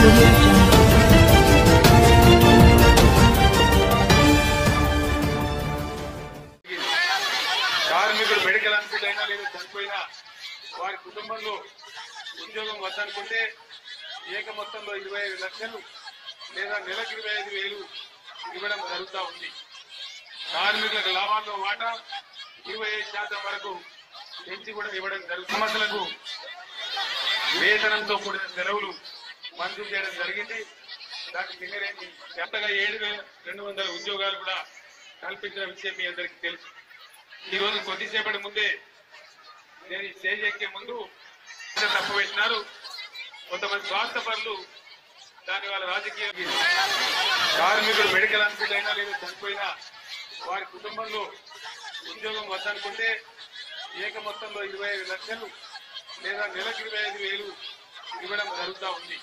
audio jungle. కార్మికులు medical hospital అయినా లేదా చనిపోయినా వారి కుటుంబంలో ఉద్యోగం వద్దనుకుంటే ఏక మొత్తంలో 25 లక్షలు లేదా నెలకు 25,000 ఇవ్వడం జరుగుతూ ఉంది. కార్మికులకు లాభాల్లో వాటా 25% వరకు పెంచి కూడా ఇవ్వడం జరుగుతుంది. సమస్యలకు వేతనంతో కూడిన సెలవులు మంజూరు చేయడం జరిగింది. దానికి నిన్నరేంటి ఎంతగా 7,200 ఉద్యోగాలు కూడా కల్పించిన విషయం మీ అందరికీ తెలుసు. ఈ రోజు కొద్దిసేపటి ముందే నేను ఈ స్టేజ్ ఎక్కే ముందు తప్పు పెట్టినారు కొంతమంది స్వార్థపరులు. దాని వాళ్ళ రాజకీయ కార్మికులు మెడికల్ హాస్పిటల్ అయినా లేదా చనిపోయినా వారి కుటుంబంలో ఉద్యోగం వద్దనుకుంటే ఏక మొత్తంలో 25 లక్షలు లేదా నెలకు 25,000 ఇవ్వడం జరుగుతూ ఉంది.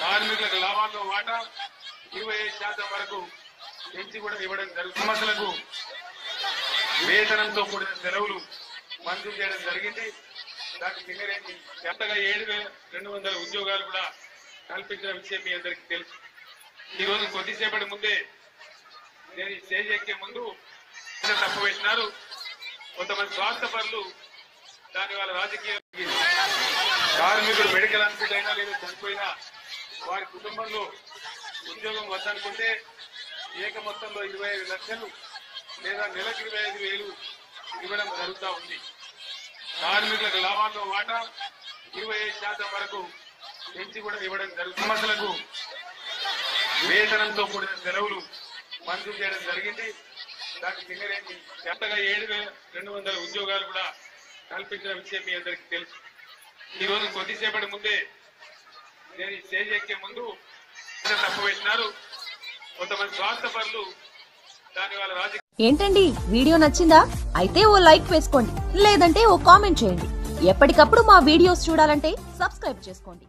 కార్మికులకు లాభాల్లో వాటా 25% వరకు పెంచి కూడా ఇవ్వడం జరుగుతుంది. సమస్యలకు వేతనంతో కూడిన సెలవులు మంజూరు చేయడం జరిగింది. దానికి నిన్నరేంటి ఎంతగా 7,200 ఉద్యోగాలు కూడా కల్పించిన విషయం మీ అందరికీ తెలుసు. ఈ రోజు కొద్దిసేపటి ముందే నేను ఈ స్టేజ్ ఎక్కే ముందు తప్పు పెట్టినారు కొంతమంది స్వార్థపరులు. దాని వాళ్ళ రాజకీయ కార్మికులు మెడికల్ హాస్పిటల్ అయినా లేదా చనిపోయినా వారి కుటుంబంలో ఉద్యోగం వద్దనుకుంటే ఏక మొత్తంలో 25 లక్షలు లేదా నెలకు 25,000 ఇవ్వడం జరుగుతూ ఉంది. కార్మికులకు లాభాల్లో వాటా 25% వరకు పెంచి కూడా ఇవ్వడం జరుగుతుంది. సమస్యలకు వేతనంతో కూడిన సెలవులు మంజూరు చేయడం జరిగింది. దానికి నిన్నరేంటి ఎంతగా 7,200 ఉద్యోగాలు కూడా కల్పించిన విషయం మీ అందరికీ తెలుసు. ఈ రోజు కొద్దిసేపటి ముందే నేను ఈ స్టేజ్ ఎక్కే ముందు తప్పు పెట్టినారు కొంతమంది స్వార్థపరులు. దాని వాళ్ళ రాజకీయ ఏంటండి వీడియో నచ్చిందా? అయితే ఓ లైక్ వేసుకోండి, లేదంటే ఓ కామెంట్ చేయండి. ఎప్పటికప్పుడు మా వీడియోస్ చూడాలంటే సబ్స్క్రైబ్ చేసుకోండి.